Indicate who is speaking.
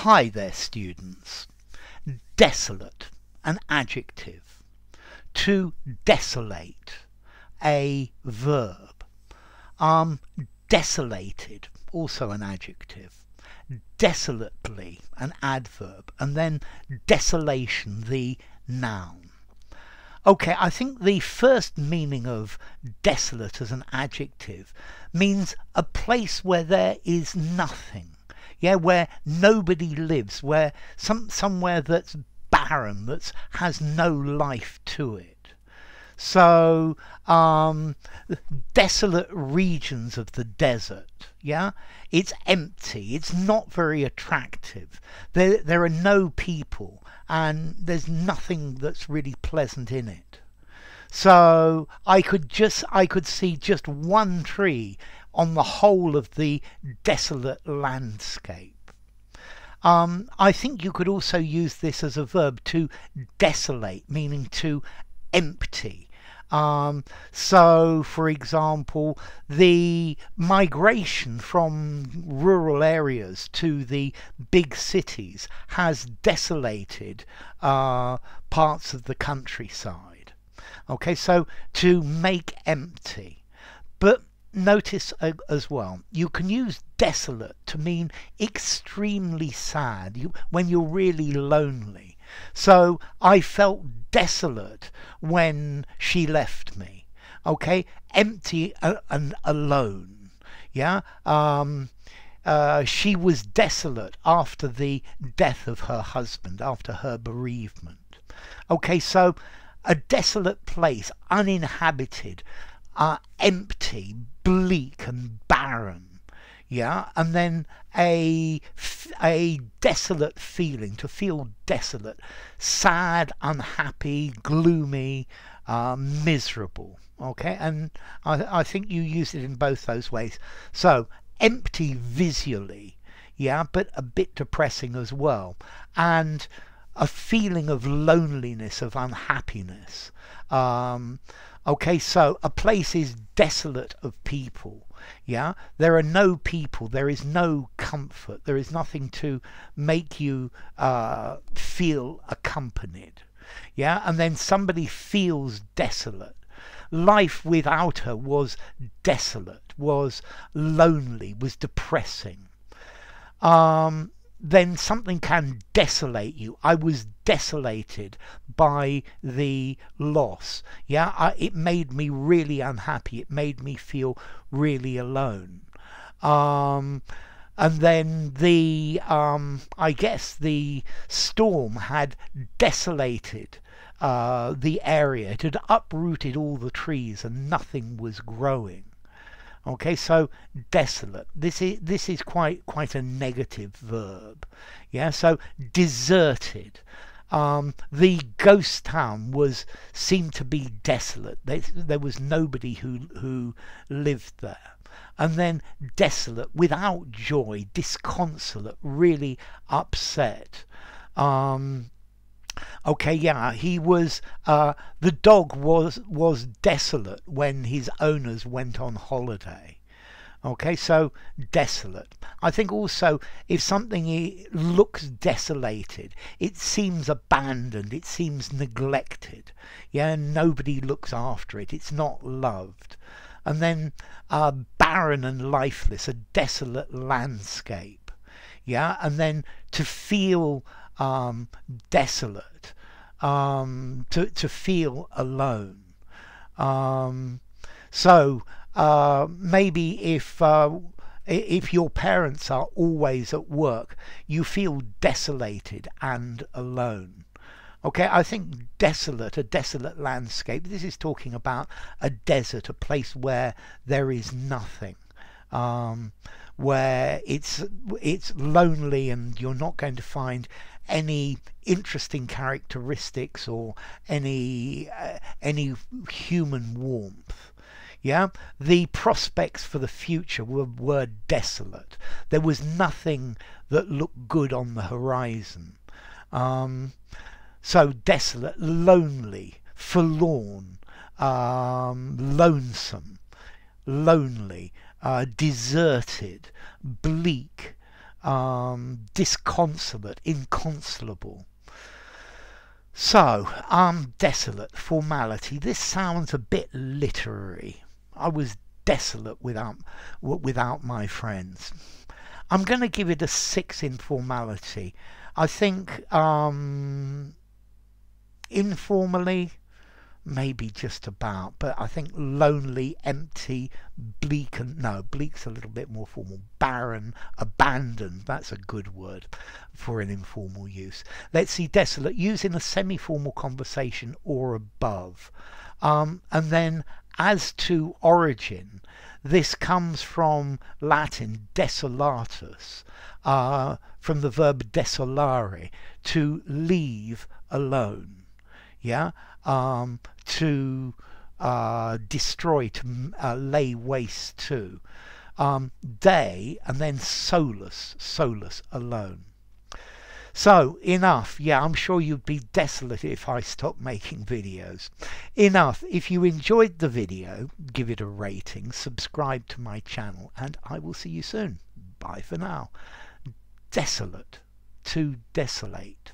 Speaker 1: Hi there, students. Desolate, an adjective. To desolate, a verb. Desolated, also an adjective. Desolately, an adverb. And then desolation, the noun. Okay, I think the first meaning of desolate as an adjective means a place where there is nothing. Yeah, where nobody lives, where somewhere that's barren, that has no life to it. So, desolate regions of the desert, yeah? It's empty, it's not very attractive. There are no people, and there's nothing that's really pleasant in it. So I could see just one tree on the whole of the desolate landscape. I think you could also use this as a verb, to desolate, meaning to empty. So, for example, the migration from rural areas to the big cities has desolated parts of the countryside. Okay, so to make empty. But notice as well, you can use desolate to mean extremely sad, when you're really lonely. So I felt desolate when she left me. Okay, empty and alone. Yeah. She was desolate after the death of her husband, after her bereavement. Okay, so a desolate place, uninhabited, empty, bleak and barren. Yeah, and then a desolate feeling, to feel desolate, sad, unhappy, gloomy, miserable. Okay, and I think you use it in both those ways. So empty visually, yeah, but a bit depressing as well, and a feeling of loneliness, of unhappiness. Okay, so a place is desolate of people. Yeah, there are no people, there is no comfort, there is nothing to make you feel accompanied. Yeah, and then somebody feels desolate. Life without her was desolate, was lonely, was depressing. Then something can desolate you. I was desolated by the loss. Yeah, it made me really unhappy. It made me feel really alone. And then I guess the storm had desolated the area. It had uprooted all the trees and nothing was growing. Okay, so desolate. This is quite a negative verb. Yeah, so deserted. The ghost town seemed to be desolate. There was nobody who lived there. And then desolate, without joy, disconsolate, really upset. Okay, yeah, he was, the dog was desolate when his owners went on holiday. Okay, so desolate. I think also if something looks desolated, it seems abandoned, it seems neglected. Yeah, nobody looks after it, it's not loved. And then barren and lifeless, a desolate landscape. Yeah, and then to feel desolate, to feel alone. So maybe if your parents are always at work, you feel desolated and alone. Okay, I think desolate, a desolate landscape. This is talking about a desert, a place where there is nothing. Where it's lonely and you're not going to find any interesting characteristics or any human warmth. Yeah, the prospects for the future were desolate. There was nothing that looked good on the horizon. So desolate, lonely, forlorn, lonesome, lonely, deserted, bleak, disconsolate, inconsolable. So, desolate, formality. This sounds a bit literary. I was desolate without my friends. I'm going to give it a 6 in formality. I think informally, maybe just about, but I think lonely, empty, bleak, and no, bleak's a little bit more formal. Barren, abandoned, that's a good word for an informal use. Let's see, desolate, used in a semi-formal conversation or above. And then as to origin, this comes from Latin desolatus, from the verb desolare, to leave alone. Yeah, to destroy, to lay waste to. Day, and then solus, alone. So, enough. Yeah, I'm sure you'd be desolate if I stopped making videos. Enough. If you enjoyed the video, give it a rating, subscribe to my channel, and I will see you soon. Bye for now. Desolate, to desolate.